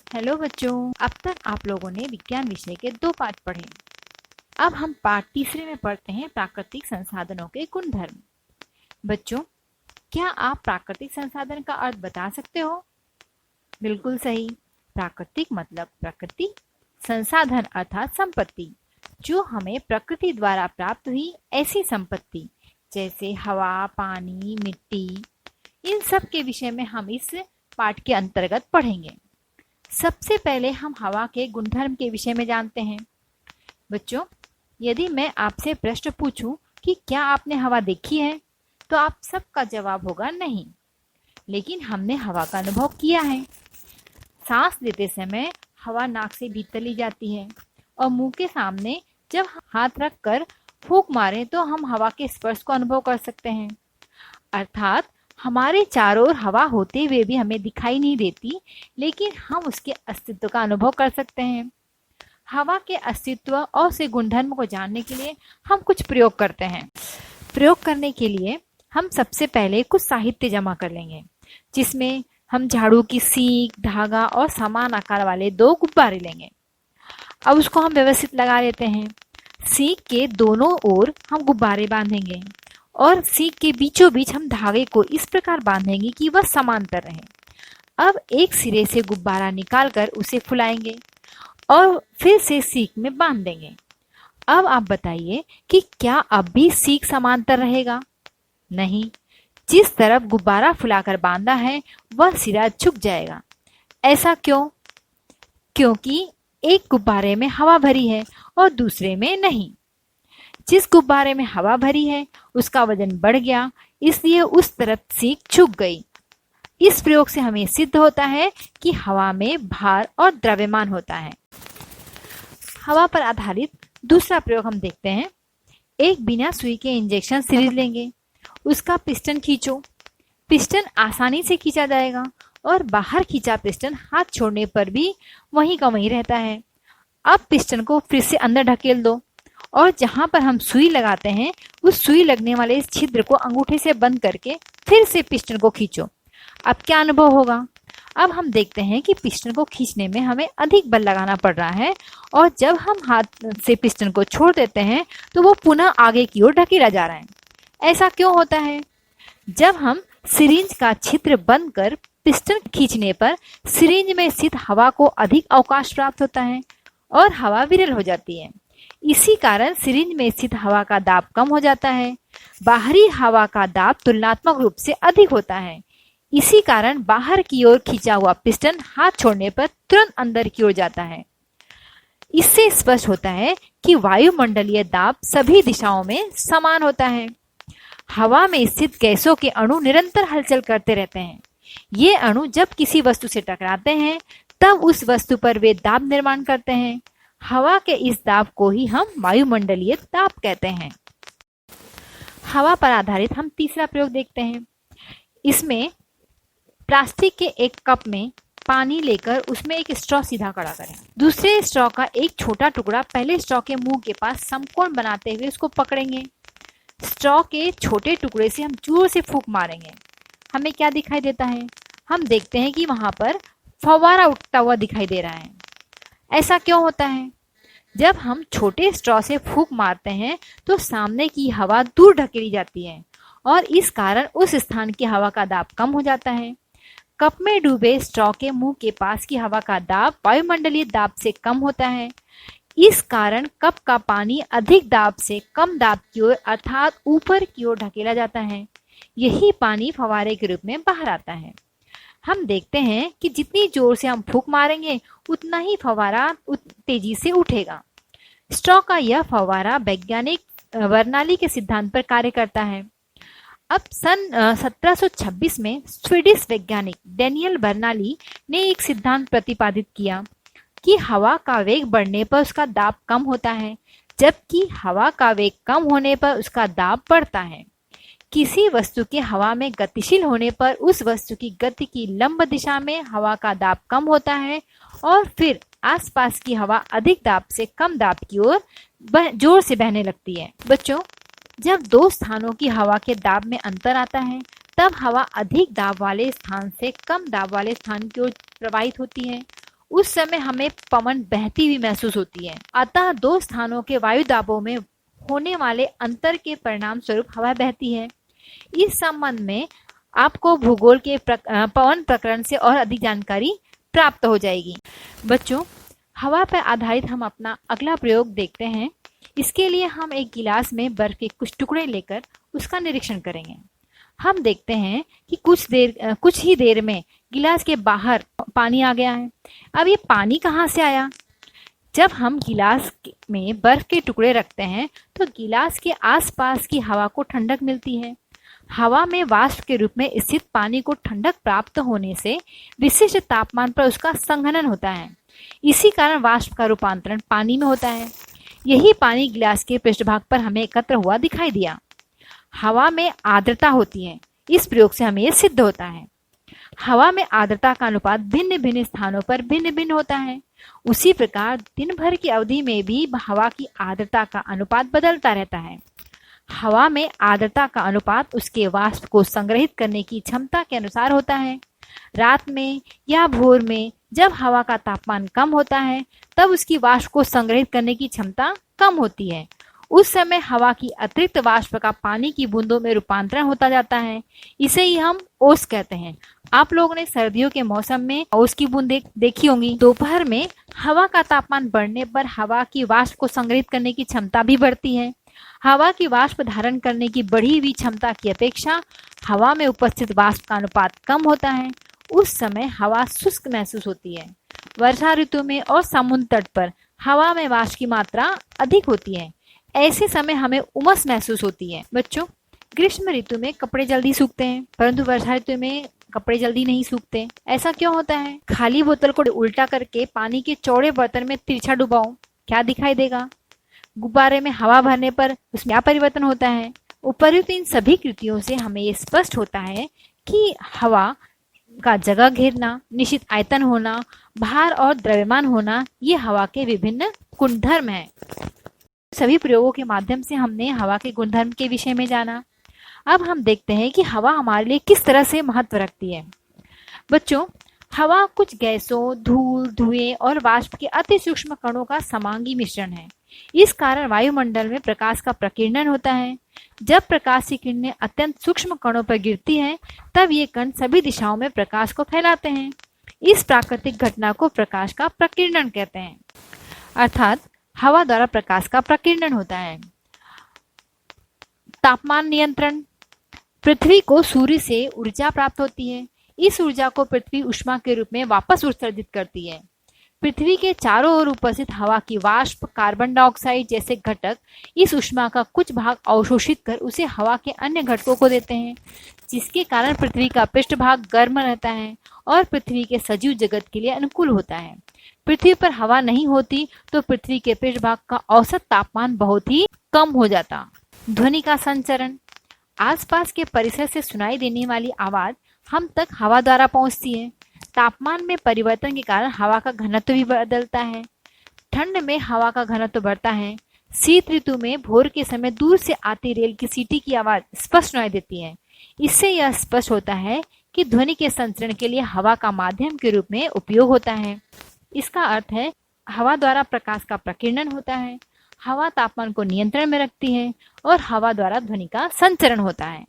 Hello बच्चों, अब तक आप लोगों ने विज्ञान विषय के 2 पाठ पढ़े। अब हम पाठ तीसरे में पढ़ते हैं प्राकृतिक संसाधनों के गुणधर्म। बच्चों, क्या आप प्राकृतिक संसाधन का अर्थ बता सकते हो? बिल्कुल सही। प्राकृतिक मतलब प्रकृति, संसाधन अर्थात संपत्ति, जो हमें प्रकृति द्वारा प्राप्त हुई ऐसी संपत्ति जैसे हवा, पानी, मिट्टी, इन सब के विषय में हम इस पाठ के अंतर्गत पढ़ेंगे। सबसे पहले हम हवा के गुणधर्म के विषय में जानते हैं। बच्चों, यदि मैं आपसे प्रश्न पूछूं कि क्या आपने हवा देखी है, तो आप सबका जवाब होगा नहीं। लेकिन हमने हवा का अनुभव किया है। सांस लेते समय हवा नाक से भीतर ली जाती है और मुंह के सामने जब हाथ रखकर फूंक मारें तो हम हवा के स्पर्श को अनुभव कर सकते हैं। अर्थात हमारे चारों ओर हवा होते हुए भी हमें दिखाई नहीं देती, लेकिन हम उसके अस्तित्व का अनुभव कर सकते हैं। हवा के अस्तित्व और उसके गुणधर्म को जानने के लिए हम कुछ प्रयोग करते हैं। प्रयोग करने के लिए हम सबसे पहले कुछ साहित्य जमा कर लेंगे, जिसमें हम झाड़ू की सीक, धागा और समान आकार वाले 2 गुब्बारे लेंगे। अब उसको हम व्यवस्थित लगा लेते हैं। सीक के दोनों ओर हम गुब्बारे बांधेंगे और सीक के बीचों बीच हम धागे को इस प्रकार बांधेंगे कि वह समांतर रहे। अब एक सिरे से गुब्बारा निकालकर उसे फुलाएंगे और फिर से सीक में बांध देंगे। अब आप बताइए कि क्या अब भी सीक समांतर रहेगा? नहीं, जिस तरफ गुब्बारा फुलाकर बांधा है वह सिरा झुक जाएगा। ऐसा क्यों? क्योंकि एक गुब्बारे में हवा भरी है और दूसरे में नहीं। जिस गुब्बारे में हवा भरी है उसका वजन बढ़ गया, इसलिए उस तरफ सीक झुक गई। इस प्रयोग से हमें सिद्ध होता है कि हवा में भार और द्रव्यमान होता है। हवा पर आधारित दूसरा प्रयोग हम देखते हैं। एक बिना सुई के इंजेक्शन सिरिंज लेंगे, उसका पिस्टन खींचो। पिस्टन आसानी से खींचा जाएगा और बाहर खींचा पिस्टन हाथ छोड़ने पर भी वहीं का वहीं रहता है। अब पिस्टन को फिर से अंदर ढकेल दो और जहां पर हम सुई लगाते हैं उस सुई लगने वाले इस छिद्र को अंगूठे से बंद करके फिर से पिस्टन को खींचो। अब क्या अनुभव होगा? अब हम देखते हैं कि पिस्टन को खींचने में हमें अधिक बल लगाना पड़ रहा है और जब हम हाथ से पिस्टन को छोड़ देते हैं तो वो पुनः आगे की ओर ढकेला जा रहा है। ऐसा क्यों होता है? जब हम सिरिंज का छिद्र बंद कर पिस्टन खींचने पर सिरिंज में स्थित हवा को अधिक अवकाश प्राप्त होता है और हवा विरल हो जाती है। इसी कारण सिरिंज में स्थित हवा का दाब कम हो जाता है। बाहरी हवा का दाब तुलनात्मक रूप से अधिक होता है। इसी कारण बाहर की ओर खींचा हुआ पिस्टन हाथ छोड़ने पर तुरंत अंदर की ओर जाता है। इससे स्पष्ट होता है कि वायुमंडलीय दाब सभी दिशाओं में समान होता है। हवा में स्थित गैसों के अणु निरंतर हलचल करते रहते हैं। ये अणु जब किसी वस्तु से टकराते हैं तब उस वस्तु पर वे दाब निर्माण करते हैं। हवा के इस दाब को ही हम वायुमंडलीय दाब कहते हैं। हवा पर आधारित हम तीसरा प्रयोग देखते हैं। इसमें प्लास्टिक के एक कप में पानी लेकर उसमें एक स्ट्रॉ सीधा खड़ा करें। दूसरे स्ट्रॉ का एक छोटा टुकड़ा पहले स्ट्रॉ के मुंह के पास समकोण बनाते हुए उसको पकड़ेंगे। स्ट्रॉ के छोटे टुकड़े से हम जोर से फूंक मारेंगे। हमें क्या दिखाई देता है? हम देखते हैं कि वहां पर फव्वारा उठता हुआ दिखाई दे रहा है। ऐसा क्यों होता है? जब हम छोटे स्ट्रॉ से फूंक मारते हैं तो सामने की हवा दूर ढकेली जाती है और इस कारण उस स्थान की हवा का दाब कम हो जाता है। कप में डूबे स्ट्रॉ के मुंह के पास की हवा का दाब वायुमंडलीय दाब से कम होता है। इस कारण कप का पानी अधिक दाब से कम दाब की ओर अर्थात ऊपर की ओर ढकेला जाता है। यही पानी फव्वारे के रूप में बाहर आता है। हम देखते हैं कि जितनी जोर से हम फूंक मारेंगे उतना ही फव्वारा तेजी से उठेगा। स्ट्रॉ का यह फव्वारा वैज्ञानिक बर्नौली के सिद्धांत पर कार्य करता है। अब सन 1726 में स्वीडिश वैज्ञानिक डैनियल बर्नौली ने एक सिद्धांत प्रतिपादित किया कि हवा का वेग बढ़ने पर उसका दाब कम होता है, जबकि हवा का वेग कम होने पर उसका दाब बढ़ता है। किसी वस्तु के हवा में गतिशील होने पर उस वस्तु की गति की लंब दिशा में हवा का दाब कम होता है और फिर आसपास की हवा अधिक दाब से कम दाब की ओर जोर से बहने लगती है। बच्चों, जब 2 स्थानों की हवा के दाब में अंतर आता है तब हवा अधिक दाब वाले स्थान से कम दाब वाले स्थान की ओर प्रवाहित होती है उस समय हमें पवन बहती हुई महसूस होती है। अतः दो स्थानों के वायु दाबों में होने वाले अंतर के परिणाम स्वरूप हवा बहती है। इस संबंध में आपको भूगोल के पवन प्रकरण से और अधिक जानकारी प्राप्त हो जाएगी। बच्चों, हवा पर आधारित हम अपना अगला प्रयोग देखते हैं। इसके लिए हम एक गिलास में बर्फ के कुछ टुकड़े लेकर उसका निरीक्षण करेंगे। हम देखते हैं कि कुछ ही देर में गिलास के बाहर पानी आ गया है। अब ये पानी कहाँ से आया? जब हम गिलास में बर्फ के टुकड़े रखते हैं तो गिलास के आसपास की हवा को ठंडक मिलती है। हवा में वाष्प के रूप में स्थित पानी को ठंडक प्राप्त होने से विशिष्ट तापमान पर उसका संघनन होता है। इसी कारण वाष्प का रूपांतरण पानी में होता है। यही पानी गिलास के पृष्ठभाग पर हमें एकत्र हुआ दिखाई दिया। हवा में आर्द्रता होती है। इस प्रयोग से हमें यह सिद्ध होता है। हवा में आर्द्रता का अनुपात भिन्न भिन्न स्थानों पर भिन्न भिन्न होता है। उसी प्रकार दिन भर की अवधि में भी हवा की आर्द्रता का अनुपात बदलता रहता है। हवा में आर्द्रता का अनुपात उसके वाष्प को संग्रहित करने की क्षमता के अनुसार होता है। रात में या भोर में जब हवा का तापमान कम होता है तब उसकी वाष्प को संग्रहित करने की क्षमता कम होती है। उस समय हवा की अतिरिक्त वाष्प का पानी की बूंदों में रूपांतरण होता जाता है। इसे ही हम ओस कहते हैं। आप लोगों ने सर्दियों के मौसम में ओस की बूंदें देखी होंगी। दोपहर में हवा का तापमान बढ़ने पर हवा की वाष्प को संग्रहित करने की क्षमता भी बढ़ती है। हवा की वाष्प धारण करने की बढ़ी हुई क्षमता की अपेक्षा हवा में उपस्थित वाष्प का अनुपात कम होता है। उस समय हवा शुष्क महसूस होती है। वर्षा ऋतु में और समुद्र तट पर हवा में वाष्प की मात्रा अधिक होती है। ऐसे समय हमें उमस महसूस होती है। बच्चों, ग्रीष्म ऋतु में कपड़े जल्दी सूखते हैं परंतु वर्षा ऋतु में कपड़े जल्दी नहीं सूखते। ऐसा क्यों होता है? खाली बोतल को उल्टा करके पानी के चौड़े बर्तन में तिरछा डुबाओ, क्या दिखाई देगा? गुब्बारे में हवा भरने पर उसमें क्या परिवर्तन होता है? उपर्युक्त इन सभी कृतियों से हमें ये स्पष्ट होता है कि हवा का जगह घेरना, निश्चित आयतन होना, भार और द्रव्यमान होना, ये हवा के विभिन्न गुणधर्म हैं। सभी प्रयोगों के माध्यम से हमने हवा के गुणधर्म के विषय में जाना। अब हम देखते हैं कि हवा हमारे लिए किस तरह से महत्व रखती है। बच्चों, हवा कुछ गैसों, धूल, धुएं और वाष्प के अति सूक्ष्म कणों का समांगी मिश्रण है। इस कारण वायुमंडल में प्रकाश का प्रकीर्णन होता है। जब प्रकाश की किरणें अत्यंत सूक्ष्म कणों पर गिरती हैं, तब ये कण सभी दिशाओं में प्रकाश को फैलाते हैं। इस प्राकृतिक घटना को प्रकाश का प्रकीर्णन कहते हैं। अर्थात हवा द्वारा प्रकाश का प्रकीर्णन होता है। तापमान नियंत्रण। पृथ्वी को सूर्य से ऊर्जा प्राप्त होती है। इस ऊर्जा को पृथ्वी ऊष्मा के रूप में वापस उत्सर्जित करती है। पृथ्वी के चारों ओर उपस्थित हवा की वाष्प, कार्बन डाइऑक्साइड जैसे घटक इस ऊष्मा का कुछ भाग अवशोषित कर उसे हवा के अन्य घटकों को देते हैं, जिसके कारण पृथ्वी का पृष्ठभाग गर्म रहता है और पृथ्वी के सजीव जगत के लिए अनुकूल होता है। पृथ्वी पर हवा नहीं होती तो पृथ्वी के पृष्ठभाग का औसत तापमान बहुत ही कम हो जाता। ध्वनि का संचरण। आसपास के परिसर से सुनाई देने वाली आवाज हम तक हवा द्वारा पहुंचती है। तापमान में परिवर्तन के कारण हवा का घनत्व भी बदलता है। ठंड में हवा का घनत्व बढ़ता है। शीत ऋतु में भोर के समय दूर से आती रेल की सीटी की आवाज स्पष्ट सुनाई देती है। इससे यह स्पष्ट होता है कि ध्वनि के संचरण के लिए हवा का माध्यम के रूप में उपयोग होता है। इसका अर्थ है हवा द्वारा प्रकाश का प्रकीर्णन होता है, हवा तापमान को नियंत्रण में रखती है और हवा द्वारा ध्वनि का संचरण होता है।